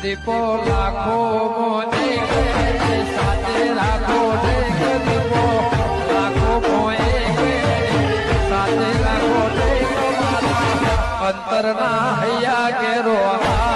દીપો લાખો મોને સાથે રાખો દીપો લાખો મોએ સાથે રાખો અંતરના હૈયા કેરો હાર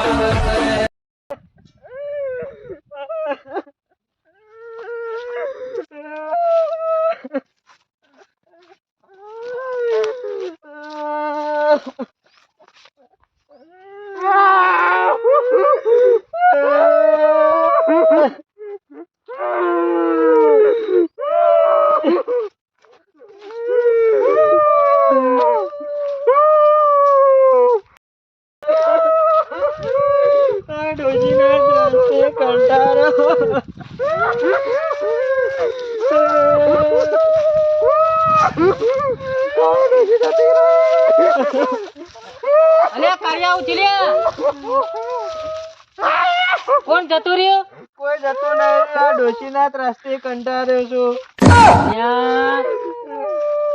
કોણ જતું રહ્યું? કોઈ જતું નહીં. આ ડોશીના ત્રાસથી કંટાળ્યો છું.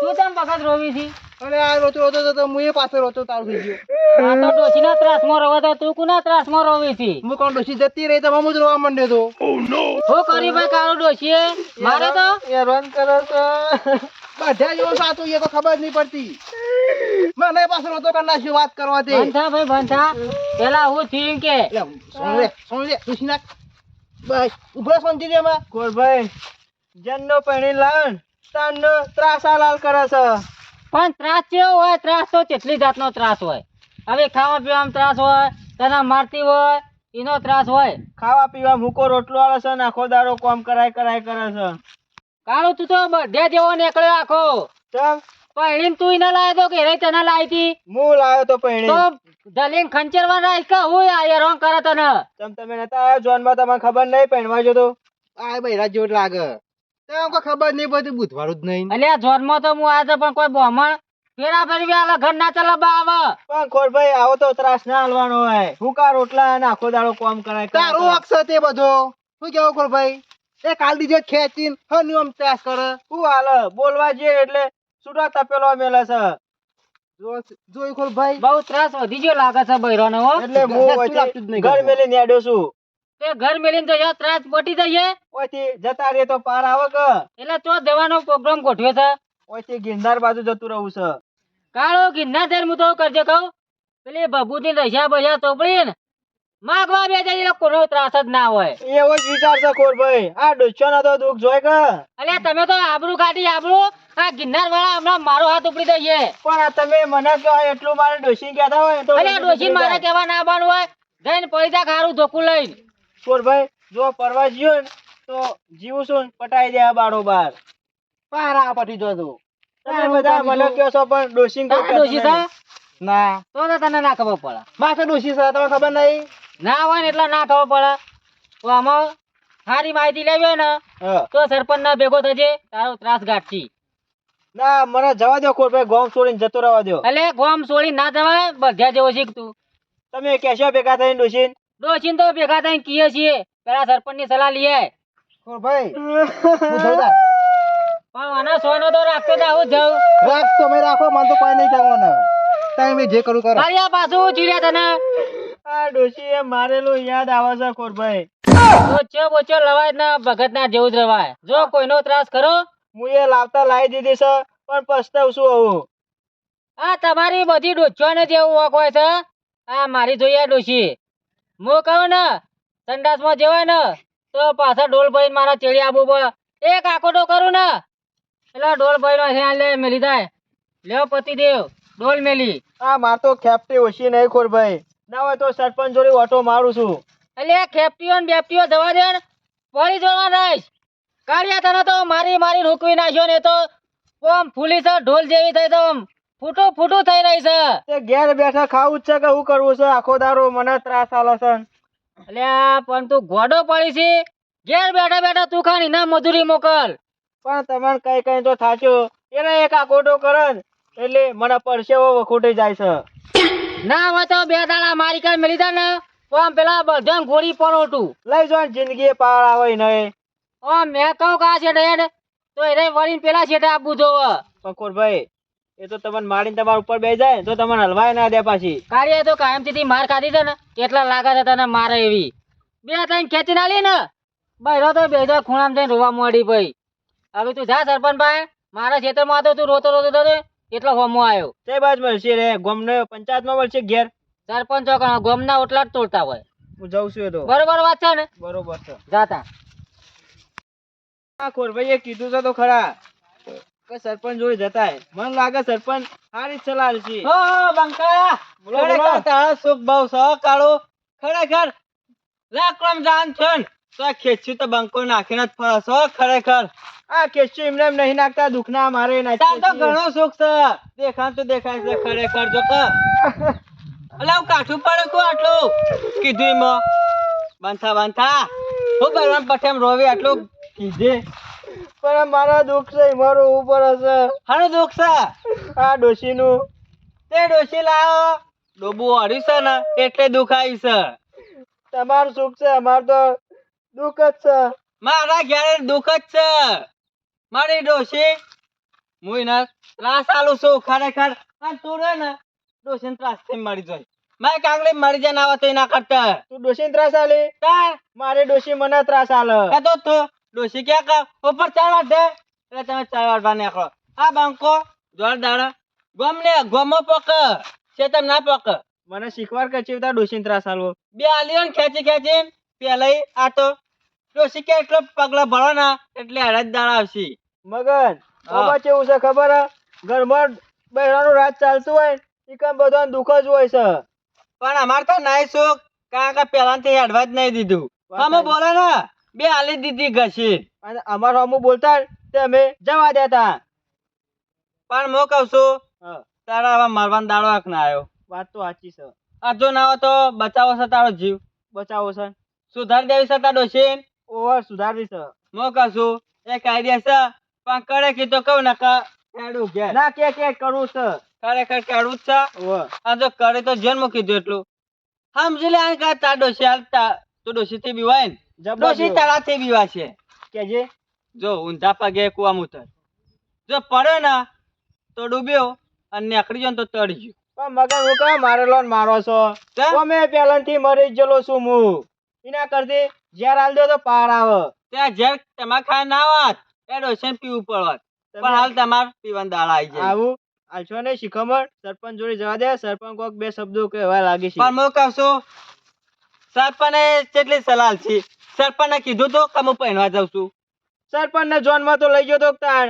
તું તેમ વખત રોવી છી? અરે આ રોતો રોતો તો હું એ પાસે રોતો તારું થઈ ગયો. આ તો ડોશીના ત્રાસમાં રોવે તો તું કોના ત્રાસમાં રોવી છી? હું કોણ ડોશી જતી રહી તો હું જ રોવા માંડ્યો તો. શું કર્યું ભાઈ કાળું ડોશીએ? મારે તો હેરાન કરે છે. બધા જેવો સાચું એ તો ખબર નહીં પડતી. મને પાસે રોતો કરી નાખ્યો વાત કરવાથી. બંધા ભાઈ બંધા. પેલા હું થયું કે સોન લે ડોશી નાખ. બસ ઉભો શાંતિ દે માં. કોરભાઈ જન્નો પૈણી લાવન તાનનો ત્રાસા લાલ કરે છે. પણ ત્રાસ કેવો હોય? ત્રાસ તો કેટલી જાતનો ત્રાસ હોય. હવે ખાવા પીવામાં ત્રાસ હોય, તને મારતી હોય એનો ત્રાસ હોય. ખાવા પીવા મૂકો રોટલો આલે છે ને આખો દાડો કામ કરાય કરે છે. કાળું તું તો બધે જેવો નીકળ્યો આખો. ચમ પણ તું એને લાવ્યો તો કે રે તને લાવી હતી? હું લાવ્યો તો પૈણી. તો દલીન ખંચરવા રાખ કે હું આ હેરાન કરે તને? ચમ તમે નતા આયા જોનમાં તમને ખબર નહીં પૈણવા જો તો આ બૈરા જેવું લાગે. તેમ કોઈ ખબર નહીં પડતી બુધવારું જ નહીં. અલ્યા જોનમાં તો હું આવ્યો પણ કોઈ બ્રાહ્મણ ફેરા ફેરવી આલે ઘર ના ચલાવવા આવે. પણ ખોરભાઈ આવો તો ત્રાસ ના હાલવાનો હોય. હુકા રોટલા અને આખો દાડો કામ કરાય. તારું અક્ષર તે બધો શું કેવું ખોરભાઈ? એ કાલ દીજો ખેંચીન હન આમ ત્રાસ કરે. હું હાલ બોલવા જઈએ એટલે સુડા તપેલો મેલે છે. જોઈ ખોરભાઈ બહુ ત્રાસ વધી ગયો લાગે છે બૈરાનો હો. એટલે હું ઘર મેલી નેડ્યો છું. તે ઘર મેલીને તો યાર ત્રાસ પટી જઈએ. ઓયથી જતા રે તો પાર આવે કે એટલે તો જવાનો પ્રોગ્રામ ગોઠવ્યો છે. ઓયથી ગિરનાર બાજુ જતું રહું છે. કાળો ગિરનાર જઈને હું તો કરજે કહું પેલી બબુની રજા બજા તોપડી ને માગવા બે જાય કોનો ત્રાસ જ ના હોય. એવો જ વિચાર છે ખોરભાઈ. આ ડોસ્યો તો દુઃખ જોય કે અલ્યા તમે તો આબરૂ કાઢી આબરૂ. આ ગિરનાર વાળા હમણાં મારો હાથ ઉપડી દઈએ. પણ આ તમે મને કહો એટલું મારે ડોશી કહેતા હોય તો અલ્યા ડોશી મારે કેવા ના બાનું હોય. જઈને પડી જા ખારું ધોકું લઈને. ખોરભાઈ જો પરવા જ્યો ને તો જીવું છું ને પટાઈ દે આ બારો બાર પારા પટી જતો. તમે બધા મને કહો છો પણ ડોશી તારા ડોશી છે? ના તો તને ના ખબર પડે. માથે ડોશી છે તમને ખબર નહીં? ના હોય ને એટલે ના ખબર પડે. તો આમાં સારી માહિતી લેવી હોય ને તો સરપંચ ના ભેગો થજે તારો ત્રાસ ગાંઠી. ના મને જવા દો ખોરભાઈ. ગોમ છોડીને જતો રહેવા દો. એટલે ગોમ છોડી ના જવાય. બધા જેવો શીખતું. તમે કેશો ભેગા થઈને ડોશી ડોશીને તો ભેગા થઈને કીએ છીએ પેલા સરપંચ ની સલાહ લઈએ. ખોરભાઈ પણ આના સોનો તો રાખતો જ આવું જાઉં. રાખો તમે રાખો. મને તો કોઈ નહીં કહેવાનું. તમે જે કરું કરો. અલ્યા પાછું ચીડ્યા તને. આ ડોશી એ મારેલું યાદ આવે છે ખોરભાઈ. ઓછો ઓછો લવાય ના ભગત ના જેવું જ રવાય. જો કોઈનો ત્રાસ કરો હું એ લાવતા લાવી દીધી છે પણ પસ્તાવ શું આવું. આ તમારી બધી ડોચો ને જેવું વોક હોય છે. આ મારી જોઈએ ડોશી. હું કહું ને સંડાસ માં જવાય ને તો પાછા ડોલ ભાઈ મારા ચેડી આબુ પર એક આકોટો કરું ને એટલે ડોલ ભાઈ નો લે મેલી થાય. લ્યો પતિદેવ ડોલ મેલી. આ માર તો ખેપટી ઓછી નહીં ખોરભાઈ. ના હોય તો સરપંચ જોડે ઓટો મારું છું. એટલે ખેપટીઓ ને બેપટીઓ જવા દે ને પડી જોવા રહીશ. કાળિયા તને તો મારી મારી રૂકવી નાખ્યો ને તો ઓમ ફૂલી છે ઢોલ જેવી થઈ તો ફૂટું ફૂટું થઈ રહી છે. તે ઘેર બેઠા ખાવું જ છે કે શું કરવું છે? આખો દારો મને ત્રાસ આલે છે. અલ્યા પણ તું ગોડો પડી છે. ઘેર બેઠા બેઠા તું ખાની ના મજૂરી મોકલ. પણ તમને કઈ કઈ તો થાચો એને એક આકોટો કરે ને એટલે મને પરસેવો વખોટી જાય છે. ના હોય તો બે દાડા મારી કાલ મેલી દે ને ઓમ પેલા બધા ગોળી પરોટું લઈ જો જિંદગી પાર આવે નહીં. ઓમ મેં કહું કા છે ડેડ તો એને વળીને પેલા છેટે આપવું જોવે. પકોરભાઈ એ તો તમને મારીને તમારા ઉપર બેસી જાય તો તમને હલવાય ના દે પાછી. કાળીએ તો કાયમથી માર ખાધી છે ને એટલા લાગે છે તને મારે એવી. બે ત્રણ ખેંચી નાલી ને બૈરો તો બે ખૂણામાં જઈને રોવા મોડી ભાઈ. હવે તું જા સરપંચ ભાઈ, મારા ખેતરમાં હતો તું રોતો રોતો હતો એટલો હોમો આવ્યો. તે બાજ મળશે રે ગોમને પંચાયતમાં મળશે ઘેર. સરપંચો ગોમના ઓટલા જ તોડતા હોય. હું જઉં છું એ તો. બરોબર વાત છે ને? બરોબર છે. જાતા આ ખોરભાઈએ કીધું છે તો ખરા કે સરપંચ જોડે જતાય. મને લાગે સરપંચ સારી જ સલાહ છે. હો બંકા બોલો, બોલો. તારા સુખ બહુ છે કાળો. ખરેખર લાકડમ જાન છે ને તો ખેંચ્યું તો બંકો નાખીને જ ફરસ હો ખરેખર. આ કેસ્યું એમને એમ નહીં નાખતા દુખના મારે તાર તો ઘણો સુખ છે. દેખાય તો દેખાય છે ખરેખર જો કે અલા હું કાઠું પડે કો આટલું કીધું એમાં બાંધા હું બરવાન પઠેમ રોવી આટલું કીધે. પણ મારા દુઃખ છે મારું ઉપર હશે. હારું દુઃખ છે આ ડોશીનું. તે ડોશી લાવો ડોબું હર્યું છે ને એટલે દુઃખ આવ્યું છે. તમારું સુખ છે અમારું તો દુઃખ જ છે. મારા ઘેરે દુઃખ જ છે. મારી ડોશી હું એને ત્રાસ આલું છું ખરેખર. અને તું રે ને ડોશી ત્રાસ થી મરી જાય. મારે કાંગડી મરી જાય ના તો એના કરતા તું ડોશીને ત્રાસ આલે. તાર મારે ડોશી મને ત્રાસ આલે. કહેતો તો ડોશી ક્યાં કર ઉપર ચાર વાટે એટલે તમે ચાર વાટવા નીકળો. આ બંકો જોર દાડા ગોમો પક ચેતન ના પક. મને શીખવાડ કે ચેવતા ડોશીને ત્રાસ આલવો. બે આલીઓ ને ખેંચી પેલા આ તો ડોશી કે એટલો પગલા ભરો ના એટલે હળદ દાડા આવશે. મગન હા. આમાં કેવું છે ખબર હે? ઘરમાં બહેરાનું રાત ચાલતું હોય એ કામ બધાને દુઃખ જ હોય છે. પણ અમાર તો નહીં સુખ કારણ કે પેલાથી હેડવા જ નહીં દીધું. વાત અમે સાચી. બોલે ને બે આલી દીધી ઘસી. અને અમારું અમુક બોલતા તે અમે જવા દેતા. પણ હું કઉ છું હા, તારા હવે મારવાનો દાડો આંખ ના આવ્યો. વાત તો સાચી છે. અડધો ના હોય તો બચાવો છે તારો જીવ. બચાવો છે. સુધાર દેવી છે તાર ડોશી. ઓવર સુધારવી છે. હું કહું છું એક આઈડિયા છે પણ કરે કી તો કહું ને કે હેડું ઘેર. ના કે કરવું છે. ખરેખર કેળવું જ છે. ઓવર. આ જો કરે તો જેલ મૂકી દો એટલું સમજી લે. આ તાર ડોશી હાલતા તું ડોશી થી બીવાય ને ડોશી તારા થી બીવા છે. કેજે. જો ઊંધા પગે કુવામાં ઉતર. જો પડ્યો ને તો ડૂબ્યો અને નીકળી ગયો ને તો તળી ગયો. પણ મગન હું કાં મારેલો ને મારો છો? કેમ? અમે પહેલાથી મરી જ ગયેલો છું હું. એના કરતી ઝેર આલ દો તો પાર આવે. ત્યાં ઝેર તમારે ખાય ના આવત એ ડોશી પીવું પડત. પણ હાલ તમારે પીવાના દાડા આવી જાય. આવું આલશો ને શીખમણ સરપંચ જોડે જવા દે. સરપંચ કોક બે શબ્દો કહેવા લાગી છે. પણ હું કહું છું સરપંચે કેટલી સલાહ છે. સરપંચને કીધું તો કે હું પહેરવા જાઉં છું. સરપંચ ને જોન માં તો લઈ ગયો તો તાર.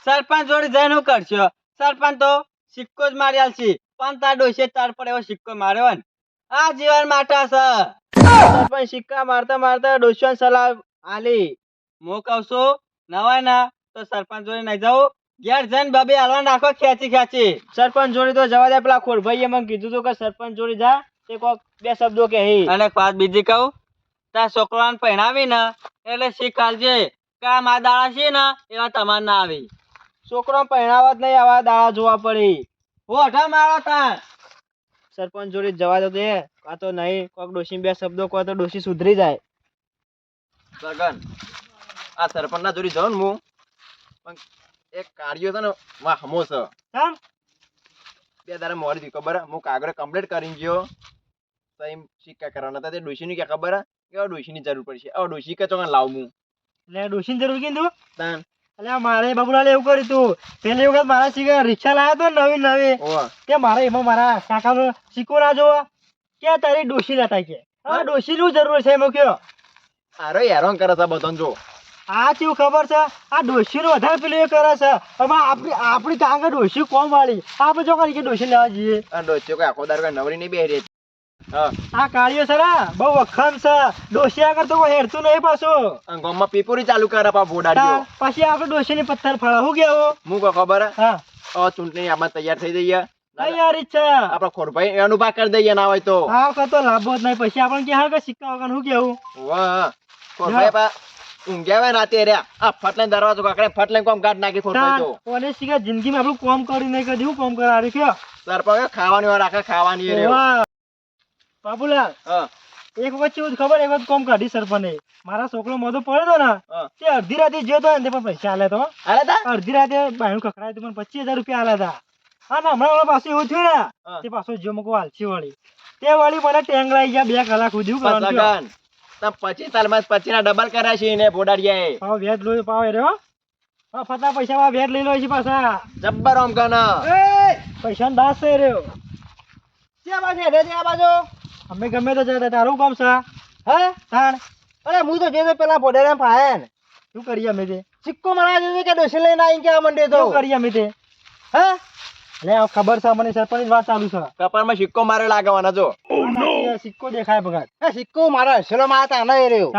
સરપંચ જોડે જઈને શું કરશો? સરપંચ તો સિક્કો જ મારી આલશે પણ તાર ડોશી તાર પર એવો સિક્કો માર્યો ને આ જીવન માટે છે. સરપંચ સિક્કા મારતા મારતા ડોશિયાને સલાહ આલી. હું કહું છું નવાય ના તો સરપંચ જોડે નહીં જાઉં. ઘેર જઈને બબે હાલવા નાખો ખેંચી. સરપંચ જોડે તો જવા દે. પેલા ખોરભાઈએ મને કીધું હતું કે સરપંચ જોડે જા તે કોક બે શબ્દો કે અને એક વાત બીજી કહું તાર છોકરાને પહેણાવી ને એટલે શીખ આલજે કે આ મા દાડા છે ને એવા તમારે ના આવી. છોકરો પહેણાવા જ નહીં આવા દાડા જોવા પડી. ઓઢા મારો તાર સરપંચ જોડે જવા દો દે. આ તો નહીં કોક ડોશી બે શબ્દો કહો તો ડોશી સુધરી જાય. સગન આ સરપંચ ના જોડી જાઉં ને હું પણ એક કાર્યો છે ને માં હમો છે. કેમ? બે દાડા મોડી હતી ખબર હે? હું કાગળ કમ્પ્લીટ કરીને ગયો તો એમ સિક્કા કરવાના હતા. તે ડોશીની કે ખબર હે કે હવે ડોશીની જરૂર પડશે. હવે ડોશી કે ચોકન લાવું હું એટલે ડોશીની જરૂર કીધું. તાન એટલે મારે બાબુલાલ એવું કર્યું તું. પેલી વખત મારા સિક્કા રિક્ષા લાવ્યો તો નવી ઓવા તે મારે એમાં મારા કાકાનો સિક્કો ના જોવો કે તારી ડોશી લેતા કે હવે ડોશીનું જરૂર છે એમાં કયો. આરો હેરાન કરે છે બધાને. જો આ કેવું ખબર છે આ ડોશીનું વધારે પેલું એ કરે છે. હવે આપણી કાંગા ડોશી કોમ વાળી આપણે જો કરી કે ડોશી લેવા જઈએ. આ ડોશી કોઈ આખો દાર કોઈ નવરી નહીં બેહી રહી. હા આ કાળીઓ છે ને બહુ વખમ છે. ડોશી આગળ તો કોઈ હેરતું નહીં પાછું. અને ગામમાં પીપુરી ચાલુ કરે પા બોડાડીઓ. પછી આપણે ડોશીની પથ્થર ફળા હું કેવો. હું કહું ખબર હે? હા હવે ચૂંટણી આપણે તૈયાર થઈ જઈએ. તૈયારી છે. આપડે ખોરભાઈ એનું ભા કરી દઈએ ના હોય તો. આ વખત તો લાભો જ નહીં. પછી આપણે કે હા કે સિક્કા વગર હું કેવું. વાહ ખોરભાઈ પા ઊંઘ્યા હોય ના તે રહ્યા. આ ફટલે દરવાજો કાકડે ફટલે કોમ કાઢ નાખી ખોરભાઈ તો. કોને સિક્કા જિંદગીમાં આપણું કોમ કર્યું નહીં કદી હું કોમ કરાવી કયો. સરપંચ ખાવાની વાર રાખે ખાવાની એ રહ્યો. વાહ બાબુલાલ હા એક વખત કેવું ખબર એક વખત કોમ કાઢી સરપંચે. મારા છોકરો મોઢો પડ્યો ને હા. તે અડધી રાતે જોતો ને તે પણ પૈસા આલ્યા તો. અરે તા અડધી રાતે બાયણું ખખડાયું તું પણ 25,000 રૂપિયા આલ્યા હતા. અને હમણાં પાછું એવું થયું ને હા. તે પાછો જો મૂકો આલસી વળી તે વળી મને ટેંગ લાગી ગયા 2 કલાક સુધી. શું કરવાનું કયો? સગન તમે 25 તાલમાં 25 ના ડબલ કર્યા છે એને ભોડાડિયાએ. પાવ વેટ લોય પાવ રે હો ફતા પૈસા માં વેટ લઈ લો છે પાછા જબ્બર આમ કન. પૈસા ને દાસ છે રહ્યો ક્યાં બાજુ રે આ બાજુ અમે ગમે તો જતા તારું કામ છે હે તાણ અરે હું તો જે પેલા બોડેરા ફાયન શું કરીએ અમે તે સિક્કો મારા દે કે ડોસી લઈને આઈ કે આ મંડે તો શું કરીએ અમે તે હે લે ખબર છે મને સરપંચ વાત ચાલુ છે કપાળમાં સિક્કો મારે લાગવાના જો. સિક્કો દેખાય ભગત એ સિક્કો મારા હસેલો માં તા ન રહ્યો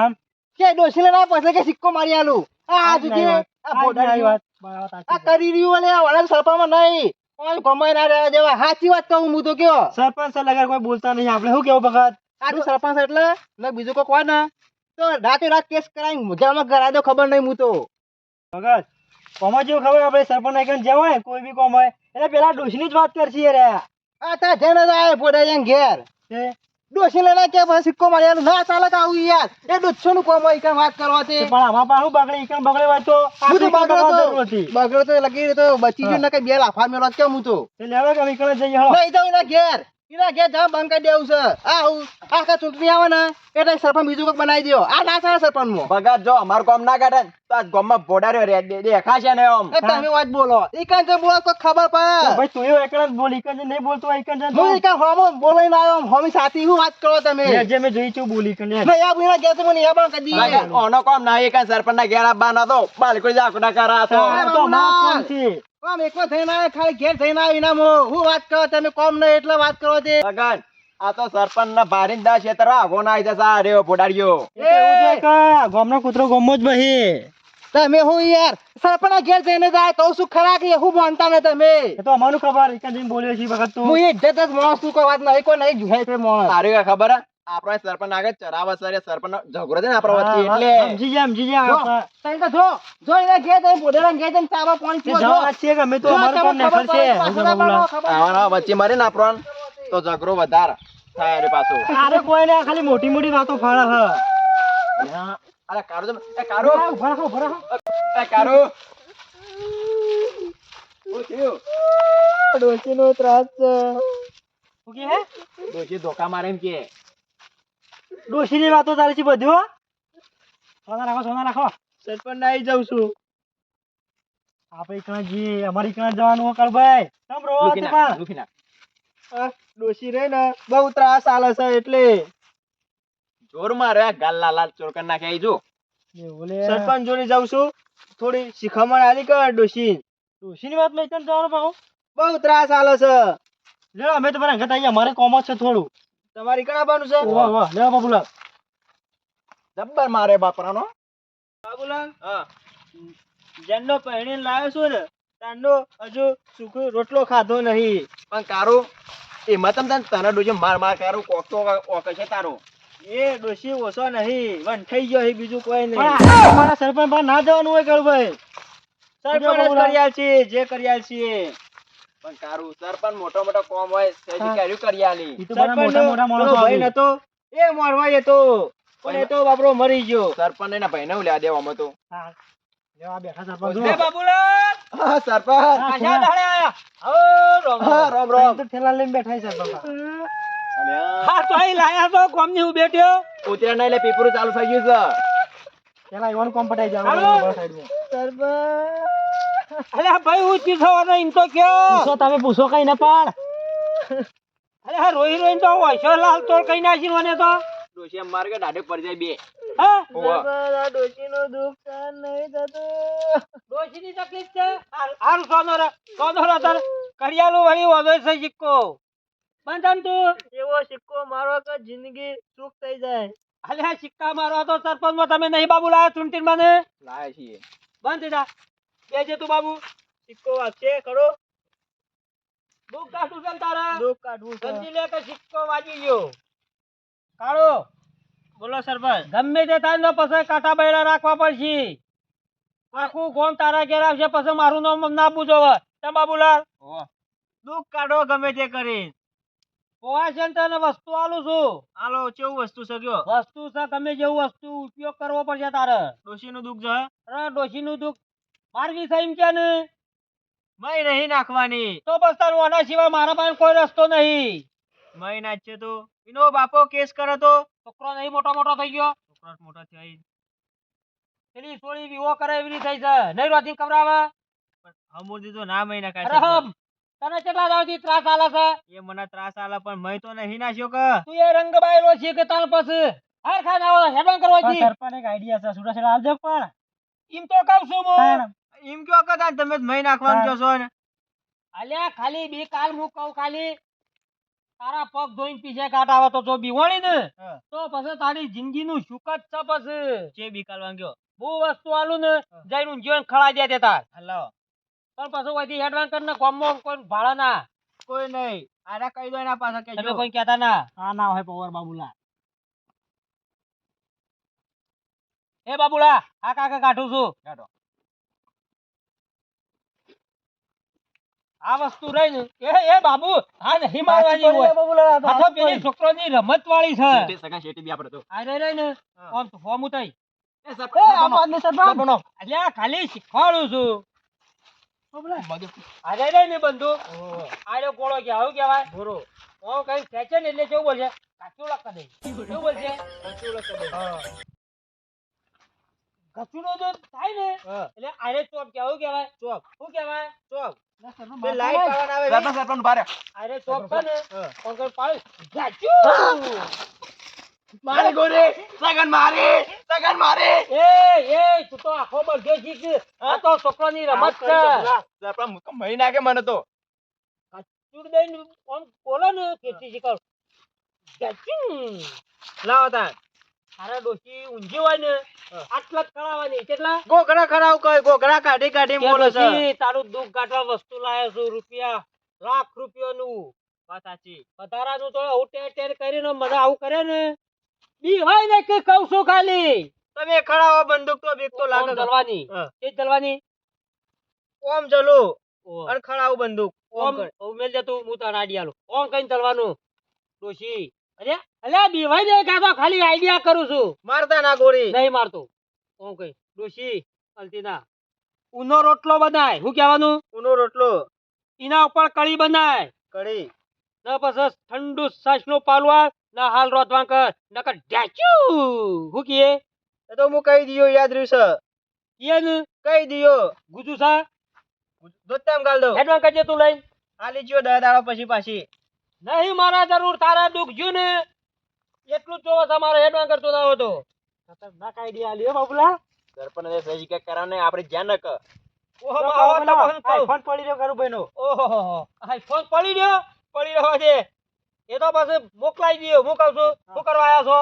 કે ડોસી લઈને આ પછી કે સિક્કો મારી આલું આ જુદી આ બોડારી વાત આ કરી રહ્યું ને વાળા સરપંચમાં નહીં કોઈ ગમાઈ ના રહેવા દેવા સાચી વાત કહું હું તો કયો સરપંચ લગર કોઈ બોલતા નહીં આપણે શું કેવું ભગત આ સરપંચ એટલે ને બીજું કોઈ કોઈ ના તો રાતે રાત કેસ કરાવી મુજામાં કરાવી દો ખબર નહીં હું તો ભગત કોમાં જેવું ખબર આપણે સરપંચ એકન જવાય કોઈ બી કોમ હોય એટલે પેલા ડોશીની જ વાત કરશી રે આ તા જેને આય પોડા ઘેર ડોશી લેના કે પછી સિક્કો માર્યાનું ના ચાલે કે આવું યાર એ ડોછો નું કોમ હોય એકન વાત કરવા તે પણ આમાં પાછું બગડે એકન બગડે વાત તો બગડો તો લગી તો બચી ગયું ને કે બે લાફા મેલો કેમ હું તો એટલે હવે કે એકન જઈએ હો નહીં તો એના ઘેર જા બંધ કરી દેવું છે આખા ચૂંટણી આવે ને એટલે સરપંચ બીજું કોઈક બનાવી દો આ ના ચાલે સરપંચ માં ભગત જો અમારું કામ ના કાઢે ને તો આ ગામમાં ભોડાર્યો રે દેખાશે ને આમ. તમે વાત બોલો ઈકન જે બોલો કોઈ ખબર પડે ભાઈ તું એકન જ બોલ ઈકન જે નહીં બોલતો ઈકન જે હું ઈકન હોમો બોલાઈને આવ્યો હોમી સાથી હું વાત કરો તમે જે મે જોઈ છું બોલી કને મે આ બુના ગયા તો મને આ પણ કદી ભગત ઓનો કામ ના એ કાંઈ સરપંચના ઘેર આવવા ના દો બાલકો જાકડા કરા તો માફ કોમ છે કોમ એકમાં થઈને આવે ખાલી ઘેર થઈને આવી ના હું વાત કરો તમે કોમ નહીં એટલે વાત કરો તે ભગત આ તો સરપંચના ભારીન દા ક્ષેત્ર આગો ના આવી જશે આ રહ્યો ભોડાર્યો. ગામનો કૂતરો ગમો જ બહી તમે હું યાર સરપંચના ઘેર જઈને જાય તો શું ખરા કે હું માનતા ને તમે તો અમારું ખબર એકદમ બોલ્યો છે વખત તું હું ઇજ્જત જ માણસ તું કોઈ વાત નહીં કોઈ નહીં જુહાય છે માણસ તારી કઈ ખબર હે? આપણે સરપંચ આગળ ચરાવા સરે સરપંચ ઝઘડો છે ને આપણા વચ્ચે એટલે સમજી ગયા તઈ તો જો એને ઘેર જઈને બોડેરા ઘેર જઈને ચાવા પાણી પીવો જો છે કે અમે તો અમારું કામ નેફર છે આવાના વચ્ચે મારી ને આપણો તો ઝઘડો વધારે થાય રે પાછો. અરે કોઈ ને ખાલી મોટી મોટી વાતો ફાળે હ અરે કારો એ કારો ભરા એ કારો ઓ થયો ડોશીનો ત્રાસ છે શું કે હે ડોશી ધોકા મારે એમ કે ડોશીની વાતો ચાલે છે બધી હો સોના રાખો સરપંચ ના આવી જાઉં છું આપણે કણ જી અમારી કણ જવાનું કર ભાઈ તમ રો લુખીના ડોશી રે ને બહુ ત્રાસ આલે છે એટલે જોર મારે ગાલ લાલ ચોર કરી નાખે આઈ જો સરપંચ જોડે જાઉં છું થોડી શિખામણ આલી કર ડોશીની વાત લઈ કણ જવાનું પાહુ બહુ ત્રાસ આલે છે લે અમે તો મારા ઘટ આયા મારે કોમ છે થોડું તમારી કણ આવવાનું છે વાહ લે બાબુલા જબ્બર મારે બાપરાનો બાબુલા હા જેનનો પહેણીને લાવ્યો છું ને તાંડો હજુ સુખો રોટલો ખાધો નહીં પણ કારો એમાં તમ તને ડોશી માર કારો કોકતો ઓકે છે તારો એ ડોશી ઓછો નહીં વન થઈ ગયો છે બીજું કોઈ નહીં મારા સરપંચ પર ના જવાનું હોય કળભાઈ સરપંચ કર્યાલ છે જે કર્યાલ છે પણ કારું સરપંચ મોટો મોટો કોમ હોય તે કર્યું કરી આલી સરપંચ મોટા માણસો ભાઈ નતો એ મોરવાય હતો પણ એ તો બાપરો મરી ગયો સરપંચ એના ભાઈને લેવા દેવામાં તો લેવા બેઠા સરપંચ એ બાબુલા હા સરપંચ આશા દાડે આયા હા રામ રામ તો ઠેલા લઈને બેઠા છે સરપંચ હા તો અહીં લાયા તો કોમની હું બેઠ્યો ઉતર્યા નહીં એટલે પેપર ચાલુ થઈ ગયું છે પેલા ઈવન કોમ પટાઈ જાવ સાઈડમાં સરપંચ અરે ભાઈ હું ચીસવાનો એમ તો કયો પૂછો તમે પૂછો કઈ ના પાડ અરે હા રોઈ તો હોય લાલ તોડ કઈ નાખી મને તો ડોશી એમ મારે કે દાઢે પડી જાય બે હા આ ડોશીનો દુઃખ સહન નહીં થતું ડોશીની તકલીફ છે હારું સોનો તાર કરિયાલું વળી વધો છે સિક્કો બંધન તું એવો સિક્કો મારો કે જિંદગી સુખ થઈ જાય અલે આ સિક્કા મારો તો સરપંચ માં તમે નહીં બાબુ લાયા ચૂંટીને મને લાયા છીએ બંધ થઈ જા બેજે તું બાબુ સિક્કો વાગશે ખરો દુઃખ કાઢું છે ને તારે દુઃખ કાઢવું છે સમજી લે કે સિક્કો વાગી ગયો કાળો બોલો સરપંચ ગમે તે થાય ને પછી કાંટા બૈડા રાખવા પડશે આખું ગોમ તારા ઘેર આવશે પછી મારું નામ ના પૂછો તેમ બાબુલાલ દુઃખ કાઢો ગમે તે કરી પોવા છે ને તને વસ્તુ આલું છું હાલો કેવું વસ્તુ છે કયો વસ્તુ છે ગમે જેવું વસ્તુ ઉપયોગ કરવો પડશે તારે ડોશીનું દુઃખ છે અરે ડોશીનું દુઃખ મારવી છે એમ કે ને મય નહીં નાખવાની તો બસ તારું આના સિવાય મારા પાસે કોઈ રસ્તો નહીં મય નાખશે તો એનો બાપો કેસ કરે તો છોકરો નહીં મોટો થઈ ગયો છોકરો મોટો થયો ઈ. પેલી સોળી વિવો કરે એવી થઈ છે નહીં રોતી કવરાવે પણ હમુરથી તો ના મહિના કાંઈ અરે સરપંચ. તને કેટલા દાવથી ત્રાસ આલે છે એ મને ત્રાસ આલે પણ મય તો નહીં નાખ્યો કે. તું એ રંગ બાયરો છે કે તાર પછી હાર ખાને આવો હેડવાન કરવા જી સરપંચ એક આઈડિયા છે છૂટાછેડા આલ દે પણ. એમ તો કહું છું હું એમ કયો કે તાન તમે જ મય નાખવાનું કહો છો ને. અલ્યા ખાલી બે કાલ હું કહું ખાલી તારા પગ ધોઈને પીછે કાટ આવે તો જો બીવાણી ને હા. તો પછી તારી જિંદગીનું સુખ જ છે પછી જે બીકાલ વાંગ્યો. બહુ વસ્તુ આલું ને જઈને જીવન ખળાઈ દે તે તાર હલાવો. પણ પછી વધી હેડવાન કરીને ગામમાં કોઈ ભાડા ના કોઈ નહીં. આડા કહી દો એના પાછા તમે કેજો. કોઈ કહેતા ના આ ના હોય પવાર બાબુલા. એ બાબુડા આ કાકા કાઢું છું કાઢો. આ વસ્તુ રહી ને એ બાબુ આ નહીં મારવાની હોય આ તો પેલી છોકરોની રમત વાળી છે શેઠી સગા શેઠી બી આપણે તો. આ રહી ને હા. આમ તો ફોર્મ ઉતાઈ એ સરપંચ બનો. અલ્યા ખાલી શીખવાડું છું મગજ. આ રહી ને બંધુ આડો કોળો કે આવું કહેવાય બોરો હું કઈ ખેંચે ને એટલે કેવું બોલશે કાચું લખા દે કેવું બોલશે કાચું લખા દે કચુનો જો થાય ને એટલે આડે ચોપ કે આવું કહેવાય ચોપ શું કહેવાય ચોપ બે લાઈટ પાવન આવે સરપંચ સરપંચ ઉભા રહો. આડે ચોપ છે ને કોણ પાડ ગાચું મારે ગોરી સગન મારે સગન મારે. એ તું તો આખો બળજો શીખ આ તો છોકરાની રમત છે સરપંચ મુકો મહી નાખે મને તો. ચૂડ દઈને કોણ બોલો ને કેતી શીખવ ગાચું લાવો તાન. તારા ડોશી ઊંઘી હોય ને આટલા જ કરાવવાની કેટલા ગોગડા ખરાવ કઈ ગોગડા કાઢી કાઢી કે બોલે છે. ડોશી તારું દુઃખ કાઢવા વસ્તુ લાયો છું રૂપિયા લાખ રૂપિયાનું વાત સાચી. વધારાનું તો આવું ટેર કરીને મને આવું કરે ને બી હોય ને કે કહું છું ખાલી તમે ખરાવો બંદૂક તો બીક તો લાગે ઓમ ચલવાની હા. તે ચલવાની ઓમ ચલો ઓમ અને ખરાવું બંદૂક ઓમ કર. ઉમેલ દે તું હું તારા આઈડિયા લું ઓમ કઈ ચલવાનું ડોશી અરે અલ્યા બી હોય ને કાં તો ખાલી આઈડિયા કરું છું મારતા ના ગોરી. નહીં મારતો ઓમ કઈ ડોશી અલતીના ઉનો રોટલો બનાય શું કહેવાનું ઉનો રોટલો એના ઉપર કળી બનાય કઢી ના પછી ઠંડુ છાશ નું પાલવા ના હાલ રોતવાન કર નકર ઢાચું હું કીએ એ તો હું કહી દિયો યાદ રહ્યું છે. કીએ ને કહી દિયો ગુજુ સા દોતામ ગાલ દો. હેડવાન કરજે તું લઈ આલી જ્યો 10 દાડા પછી પાછી. નહીં મારા જરૂર તારા દુઃખ જ્યું ને એટલું જ જોવો તમારે હેડવાન કરતો ના હોય તો ખતરનાક આઈડિયા લ્યો બાબુલા સરપંચ ને સહી કે કરાવને આપણે જ્યાં ન કર. ઓહો આવો તો બહન કહું. ફોન પડી રહ્યો કરું ભાઈનો. ઓહો આઈફોન પડી રહ્યો છે એ તો પછી મોકલાઈ દયો હું કહું છું શું કરવા આવ્યા છો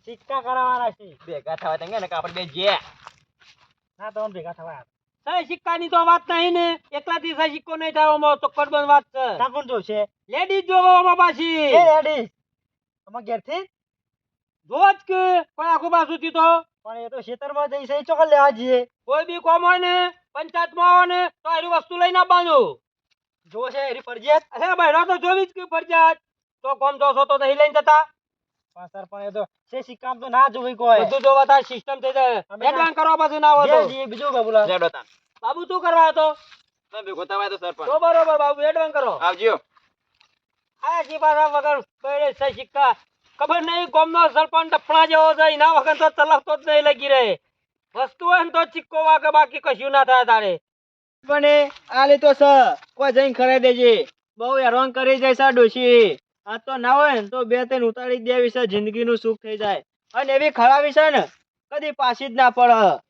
સિક્કા કરાવવાના છે. ભેગા થવા તંગે ને કે આપણે બે જે. ના તો ભેગા થવા. સહી સિક્કાની તો વાત નહીં ને એકલાથી સહી સિક્કો નહીં થાય આમાં તો કડબન વાત છે કાકુન જોશે. લેડીઝ જોવો આમાં પાછી એ રેડી. અમાર ઘેરથી જોવો જ કે કોઈ આખું પાછું તો પણ એ તો ખેતરમાં જઈ છે ચોકલ લેવા જઈએ. કોઈ બી કોમ હોય ને પંચાયતમાં આવો ને તો એની વસ્તુ લઈને આવવાનું જો છે એની ફરજિયાત. અરે બહેરા તો જોવી જ કે ફરજિયાત તો કોમ જોશો તો નહીં લઈને જતા પણ સરપંચ એ તો છે સિક્કામ તો ના જોવી કોઈ. બધું જોવા તાર સિસ્ટમ થઈ જાય અમે એડવાન્સ કરવા પાછું ના હોય જે તો જઈએ બીજું બાબુલા. લેડો તાન. બાબુ શું કરવા હતો તમે ભેગો થવા તો સરપંચ તો બરોબર બાબુ એડવાન્સ કરો આવજો. આ જી પાછા વગર કઈ સહી સિક્કા ખબર નહીં ગામનો સરપંચ ડફણા જેવો છે એના વગર તો ચલાવતો જ નહીં લગી રહે વસ્તુ હોય ને તો ચિક્કો વાગે બાકી કશું ના થાય તારે પણ એ આલી તો છે કોઈ જઈને ખરાઈ દેજે. બહુ હેરાન કરી જાય છે ડોશી. આ તો ના હોય ને તો 2-3 ઉતારી જ દેવી છે જિંદગીનું સુખ થઈ જાય. અને એવી ખરાવી છે ને કદી પાછી જ ના પડે.